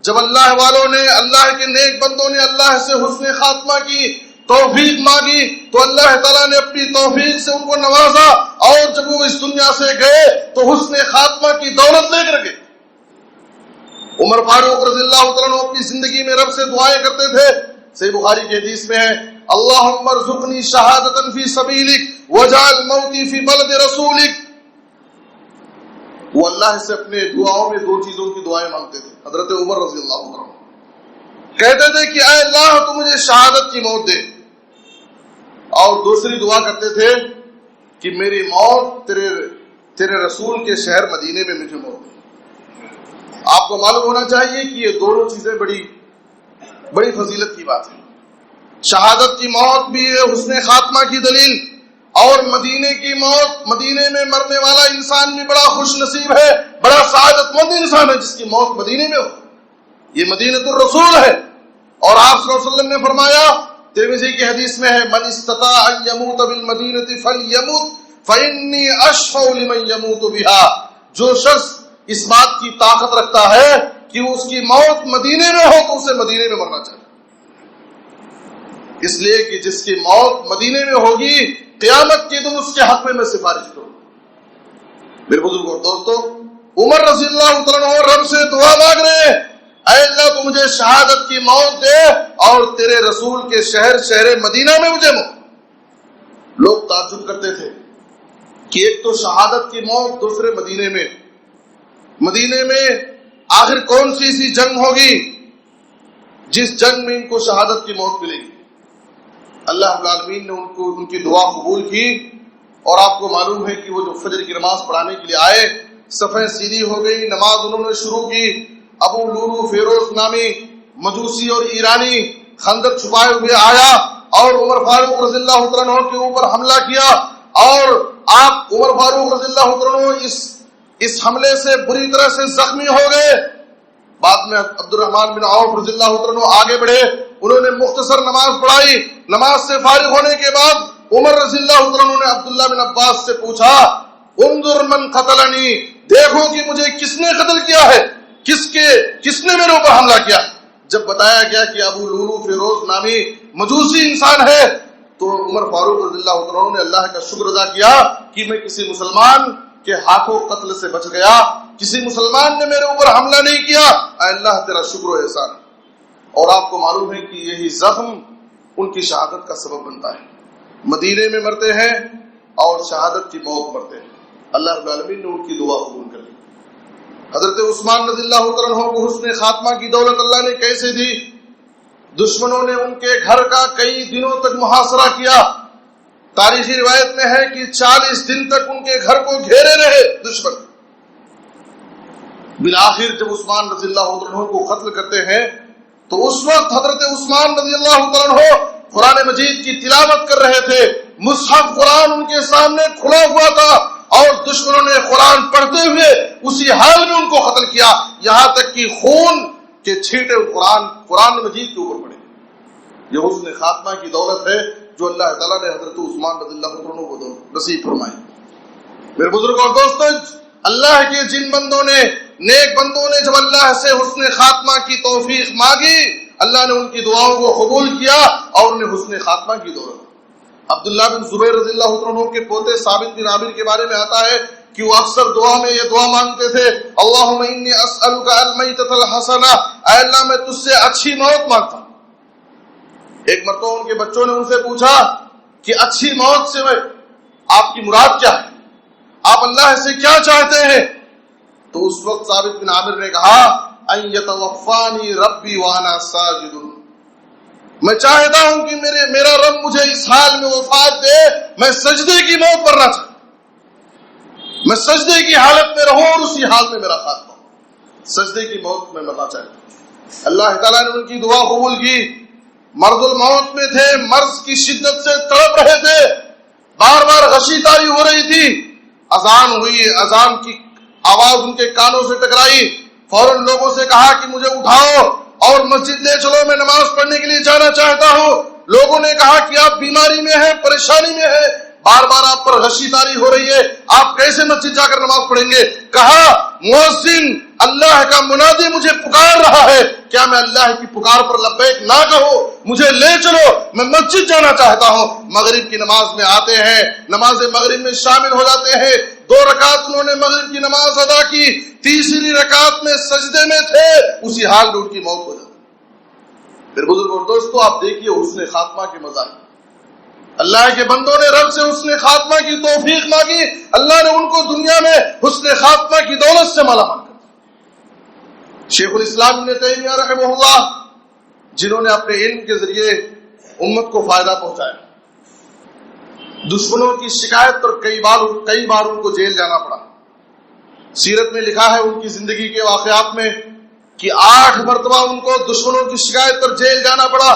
جب اللہ والوں نے، اللہ کے نیک بندوں نے اللہ سے حسن خاتمہ کی توفیق مانگی تو اللہ تعالیٰ نے اپنی توفیق سے ان کو نوازا، اور جب وہ اس دنیا سے گئے تو حسن خاتمہ کی دولت لے کر گئے. عمر فاروق رضی اللہ تعالیٰ عنہ اپنی زندگی میں رب سے دعائیں کرتے تھے. صحیح بخاری کی حدیث میں ہے اللہم ارزقنی شہادتا فی سبیلک وجعل موتی فی بلد رسولک. وہ اللہ سے اپنے دعاؤں میں دو چیزوں کی دعائیں مانگتے تھے. حضرت عمر رضی اللہ عنہ کہتے تھے کہ اے اللہ تو مجھے شہادت کی موت دے، اور دوسری دعا کرتے تھے کہ میری موت تیرے رسول کے شہر مدینے میں مجھے موت دے. آپ کو معلوم ہونا چاہیے کہ یہ دونوں چیزیں بڑی فضیلت کی بات ہے. شہادت کی موت بھی ہے حسن خاتمہ کی دلیل، اور مدینے کی موت، مدینے میں مرنے والا انسان بھی بڑا خوش نصیب ہے، بڑا سعادت مند انسان ہے جس کی موت مدینے میں ہو. یہ مدینۃ الرسول ہے. اور آپ صلی اللہ علیہ وسلم نے فرمایا، ترمذی کی حدیث میں ہے من استطاع ان يموت بالمدینۃ فلیموت فانی اشفع لمن يموت بها. جو شخص اس بات کی طاقت رکھتا ہے کہ اس کی موت مدینے میں ہو تو اسے مدینے میں مرنا چاہیے، اس لیے کہ جس کی موت مدینے میں ہوگی قیامت کے دن اس کے حق میں سفارش کروں. میرے بزرگوں اور دوستوں، عمر رضی اللہ تعالیٰ عنہ رب سے دعا مانگ رہے ہیں اے اللہ تو مجھے شہادت کی موت دے اور تیرے رسول کے شہر مدینہ میں مجھے موت. لوگ تعجب کرتے تھے کہ ایک تو شہادت کی موت، دوسرے مدینے میں آخر کون سی ایسی جنگ ہوگی جس جنگ میں ان کو شہادت کی موت ملے گی. اللہ رب العالمین نے ان کی دعا قبول کی، اور آپ کو معلوم ہے کہ وہ جو فجر کی نماز پڑھانے کے لیے آئے، صفیں سیدھی ہو گئی، نماز انہوں نے شروع کی. ابو لولو فیروز نامی مجوسی اور ایرانی خندق چھپائے ہوئے آیا اور عمر فاروق رضی اللہ عنہ کے اوپر حملہ کیا، اور آپ عمر فاروق رضی اللہ عنہ اس حملے سے بری طرح سے زخمی ہو گئے. بعد میں عبد الرحمن بن عوف رضی اللہ عنہ آگے بڑھے، انہوں نے مختصر نماز پڑھائی. نماز سے فارغ ہونے کے بعد عمر رضی اللہ عنہ نے عبداللہ بن عباس سے پوچھا انظر من قتلنی، دیکھو کہ مجھے کس نے قتل کیا ہے، کس نے میرے اوپر حملہ کیا. جب بتایا گیا کہ ابو لولو فیروز نامی مجوسی انسان ہے تو عمر فاروق رضی اللہ عنہ نے اللہ کا شکر ادا کیا کہ میں کسی مسلمان کے ہاتھوں قتل سے بچ گیا، کسی مسلمان نے میرے اوپر حملہ نہیں کیا. اے اللہ تیرا شکر و احسان. اور آپ کو معلوم ہے کہ یہی زخم ان کی شہادت کا سبب بنتا ہے. مدینے میں مرتے ہیں اور شہادت کی موت مرتے ہیں. اللہ رب العالمین نے ان کی دعا قبول کر لی. حضرت عثمان رضی اللہ عنہ کو حسن خاتمہ کی دولت اللہ نے کیسے دی؟ دشمنوں نے ان کے گھر کا کئی دنوں تک محاصرہ کیا. تاریخی روایت میں ہے کہ 40 دن تک ان کے گھر کو گھیرے رہے دشمن. بالآخر جب عثمان رضی اللہ عنہ کو قتل کرتے ہیں تو اس وقت حضرت عثمان رضی اللہ عنہ قرآن مجید کی تلاوت کر رہے تھے. مصحف قرآن ان کے سامنے کھلا ہوا تھا اور دشمنوں نے قرآن پڑھتے ہوئے اسی حال میں ان کو قتل کیا، یہاں تک کہ خون کے چھینٹے قرآن مجید کے اوپر پڑے. یہ حسن خاتمہ کی دولت ہے جو اللہ تعالیٰ نے حضرت عثمان رضی اللہ عنہ کو نصیب فرمائی. میرے بزرگوں اور دوستوں، اللہ کے جن بندوں نے، نیک بندوں نے جب اللہ سے حسن خاتمہ کی توفیق مانگی، اللہ نے ان کی دعاؤں کو قبول کیا اور انہیں حسن خاتمہ کی دولت. عبداللہ بن زبیر رضی اللہ عنہ کے پوتے ثابت بن عامر کے بارے میں آتا ہے کہ وہ اکثر دعا میں یہ دعا مانگتے تھے، اللہم انی اسألک المیتۃ الحسنہ، اے اللہ میں تجھ سے اچھی موت مانگتا ہوں. ایک مرتبہ ان کے بچوں نے ان سے پوچھا کہ اچھی موت سے آپ کی مراد کیا ہے، آپ اللہ سے کیا چاہتے ہیں؟ تو اس وقت ثابت بن عامر نے کہا ان یتوفانی ربی وانا ساجد، میں چاہتا ہوں کہ میرا رب مجھے اس حال میں وفات دے، میں سجدے کی موت مرنا چاہتا ہوں، میں سجدے کی حالت میں رہوں اور اسی حال میں میرا خاتمہ ہو، سجدے کی موت میں مرنا چاہتا ہوں. اللہ تعالیٰ نے ان کی دعا قبول کی. مرض الموت میں تھے، مرض کی شدت سے تڑپ رہے تھے، بار بار غشی تاری ہو رہی تھی. اذان ہوئی، اذان کی آواز ان کے کانوں سے ٹکرائی. فوراً لوگوں سے کہا کہ مجھے اٹھاؤ اور مسجد لے چلو، میں نماز پڑھنے کے لیے جانا چاہتا ہوں. لوگوں نے کہا کہ آپ بیماری میں ہیں، پریشانی میں ہیں، بار بار آپ پر غشی تاری ہو رہی ہے، آپ کیسے مسجد جا کر نماز پڑھیں گے؟ کہا مؤذن اللہ کا منادی مجھے پکار رہا ہے، کیا میں اللہ کی پکار پر لبیک نہ کہوں؟ مجھے لے چلو، میں مسجد جانا چاہتا ہوں. مغرب کی نماز میں آتے ہیں، نماز مغرب میں شامل ہو جاتے ہیں. 2 رکعت انہوں نے مغرب کی نماز ادا کی، تیسری رکعت میں سجدے میں تھے، اسی حال میں ان کی موت ہو جاتی. پھر بزرگ اور دوستو آپ دیکھیے حسن خاتمہ کے مظاہر. اللہ کے بندوں نے رب سے حسن خاتمہ کی توفیق مانگی، اللہ نے ان کو دنیا میں حسن خاتمہ کی دولت سے مالا مال کر دیا. شیخ الاسلام ابن تیمیہ رحمہ اللہ، جنہوں نے اپنے علم کے ذریعے امت کو فائدہ پہنچایا، دشمنوں کی شکایت پر کئی بار ان کو جیل جانا پڑا. سیرت میں لکھا ہے ان کی زندگی کے واقعات میں کہ 8 مرتبہ ان کو دشمنوں کی شکایت پر جیل جانا پڑا،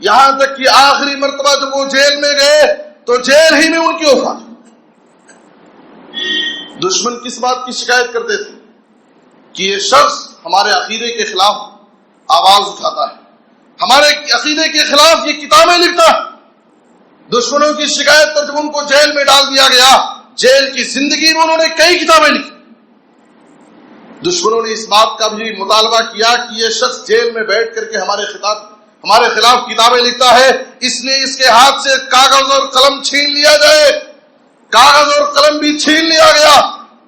یہاں تک کہ آخری مرتبہ جب وہ جیل میں گئے تو جیل ہی میں ان کی وفات. دشمن کس بات کی شکایت کرتے تھے؟ کہ یہ شخص ہمارے عقیدے کے خلاف آواز اٹھاتا ہے، ہمارے عقیدے کے خلاف یہ کتابیں لکھتا ہے. دشمنوں کی شکایت پر جب ان کو جیل میں ڈال دیا گیا، جیل کی زندگی میں انہوں نے کئی کتابیں لکھی. دشمنوں نے اس بات کا بھی مطالبہ کیا کہ یہ شخص جیل میں بیٹھ کر کے ہمارے خلاف کتابیں لکھتا ہے، اس لیے اس کے ہاتھ سے کاغذ اور قلم چھین لیا جائے. کاغذ اور قلم بھی چھین لیا گیا.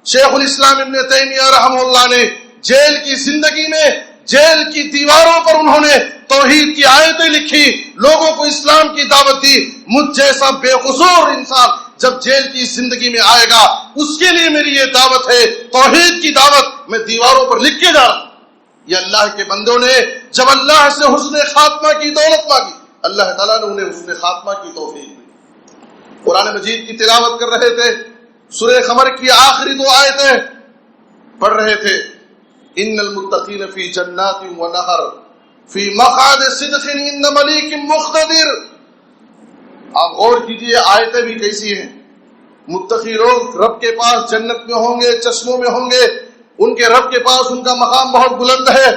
شیخ الاسلام ابن تیمیہ رحمہ اللہ نے جیل کی زندگی میں جیل کی دیواروں پر انہوں نے توحید کی آیتیں لکھی، لوگوں کو اسلام کی دعوت دی. مجھ جیسا بے قصور انسان جب جیل کی زندگی میں آئے گا، اس کے لیے میری یہ دعوت ہے، توحید کی دعوت میں دیواروں پر لکھ کے جا رہا ہوں. یہ اللہ کے بندوں نے جب اللہ سے حسن خاتمہ کی دولت مانگی، اللہ تعالیٰ نے انہیں حسن خاتمہ کی توفیق دی. قرآن مجید کی تلاوت کر رہے تھے، سورہ قمر کی آخری 2 آیتیں پڑھ رہے تھے. ان المتقین فی جنات و نہر فی مقعد صدق عند ملیک مقتدر. آپ غور کیجیے آیتیں بھی کیسی ہیں. متقی لوگ رب کے پاس جنت میں ہوں گے، چشموں میں ہوں گے، ان کے رب کے پاس ان کا مقام بہت بلند ہے۔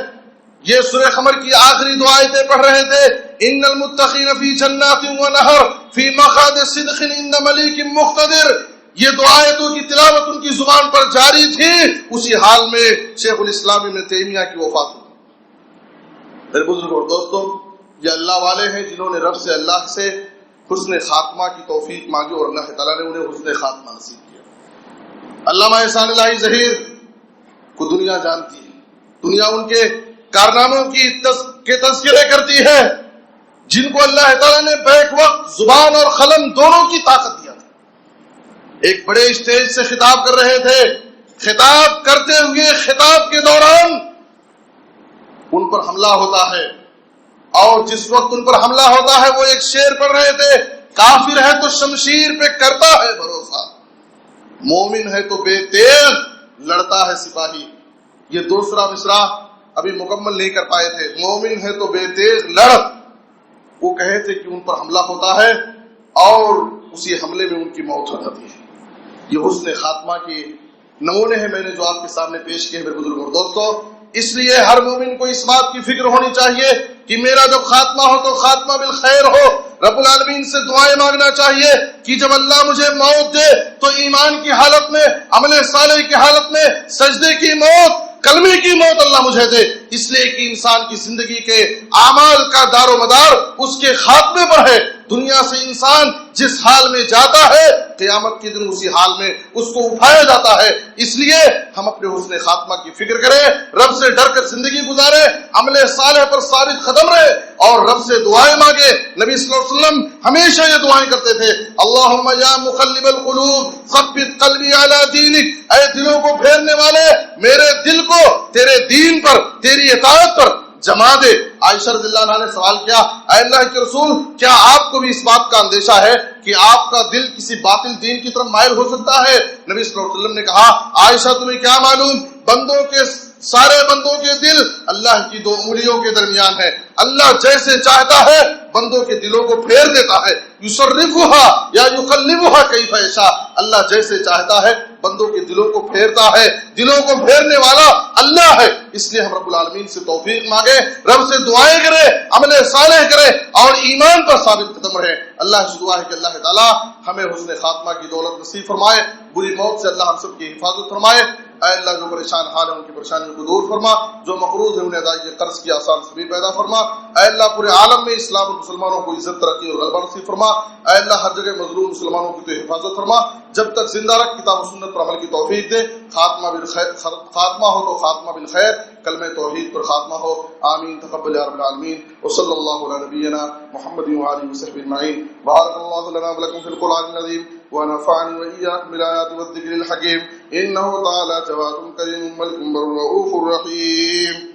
یہ سورہ قمر کی آخری دو آیتیں پڑھ رہے تھے، ان المتقین فی جنات و نہر فی مقعد صدق عند ملیک مقتدر۔ یہ دو آیتوں کی تلاوت ان کی زبان پر جاری تھی، اسی حال میں شیخ الاسلام ابن تیمیہ کی وفات ہوئی۔ میرے بزرگ اور دوستوں، یہ اللہ والے ہیں جنہوں نے رب سے، اللہ سے حسن خاتمہ کی توفیق مانگی اور اللہ تعالیٰ نے انہیں حسن خاتمہ نصیب کیا۔ علامہ احسان الہی ظہیر کو دنیا جانتی ہے، دنیا ان کے کارناموں کے تذکرے کرتی ہے، جن کو اللہ تعالیٰ نے بیک وقت زبان اور قلم دونوں کی طاقت دیا تھا۔ ایک بڑے اسٹیج سے خطاب کر رہے تھے، خطاب کرتے ہوئے خطاب کے دوران ان پر حملہ ہوتا ہے، اور جس وقت ان پر حملہ ہوتا ہے وہ ایک شعر پڑھ رہے تھے، کافر ہے تو شمشیر پہ کرتا ہے بھروسہ، مومن ہے تو بے تیغ لڑتا ہے سپاہی۔ یہ دوسرا مصرع ابھی مکمل نہیں کر پائے تھے، مومن ہے تو بے تیغ لڑ۔ وہ کہے تھے کہ ان پر حملہ ہوتا ہے اور اسی حملے میں ان کی موت ہو جاتی ہے۔ یہ حسن خاتمہ کے نمونے ہیں میں نے جو آپ کے سامنے پیش کیے میرے بزرگ اور دوستوں۔ اس لیے ہر مومن کو اس بات کی فکر ہونی چاہیے کہ میرا جب خاتمہ ہو تو خاتمہ بالخیر ہو۔ رب العالمین سے دعائیں مانگنا چاہیے کہ جب اللہ مجھے موت دے تو ایمان کی حالت میں، عمل صالح کی حالت میں، سجدے کی موت، کلمے کی موت اللہ مجھے دے، اس لیے کہ انسان کی زندگی کے اعمال کا دار و مدار اس کے خاتمے پر ہے۔ دنیا سے انسان جس حال میں جاتا ہے قیامت کے دن اسی حال میں اس کو اٹھایا جاتا ہے۔ اس لیے ہم اپنے حسن خاتمہ کی فکر کریں، رب سے ڈر کر زندگی گزارے، عمل صالح پر ثابت قدم رہے اور رب سے دعائیں مانگے۔ نبی صلی اللہ علیہ وسلم ہمیشہ یہ دعائیں کرتے تھے، اللہم یا مقلب القلوب ثبت قلبی علی دینک، اے دلوں کو پھیرنے والے میرے دل کو تیرے دین پر، تیری اطاعت پر جما دے۔ عائشہ رضی اللہ عنہا نے سوال کیا، اے اللہ کے رسول کیا آپ کو بھی اس بات کا اندیشہ ہے کہ آپ کا دل کسی باطل دین کی طرف مائل ہو سکتا ہے؟ نبی صلی اللہ علیہ وسلم نے کہا، عائشہ تمہیں کیا معلوم، بندوں کے سارے بندوں کے دل اللہ کی دو انگلیوں کے درمیان ہے، اللہ جیسے چاہتا ہے بندوں کے دلوں کو پھیر دیتا ہے، یصرفها یا یقلبها کیف یشاء، اللہ جیسے چاہتا ہے بندوں کے دلوں کو پھیرتا ہے، دلوں کو پھیرنے والا اللہ ہے۔ اس لیے ہم رب العالمین سے توفیق مانگے، رب سے دعائیں کرے، عمل صالح کرے اور ایمان پر ثابت قدم رہے۔ اللہ سے دعا ہے کہ اللہ تعالیٰ ہمیں حسن خاتمہ کی دولت نصیب فرمائے، بری موت سے اللہ ہم سب کی حفاظت فرمائے۔ اے اللہ جو پریشان حال ہے ان کی پریشانیوں کو دور فرما، جو مقروض ہے انہیں ادائیگی قرض کی آسان سبیل پیدا فرما۔ اے اللہ پورے عالم میں اسلام اور مسلمانوں کو عزت، ترقی اور غلبہ نصیب فرما۔ اے اللہ ہر جگہ مظلوم مسلمانوں کی تو حفاظت فرما، جب تک زندہ رکھ، کتاب و سنت پر عمل کی توفیق دے۔ خاتمہ ہو تو خاتمہ بالخیر، کلمہ توحید پر خاتمہ ہو، آمین تقبل یا رب العالمین۔ وصلی اللہ علی نبینا محمد وآلہ وصحبہ اجمعین۔ بارک اللہ لنا ولکم فی القرآن العظیم ونفعني وإياكم بالآيات والذكر الحكيم إنه تعالى جواد كريم ملك بر رؤوف رحيم۔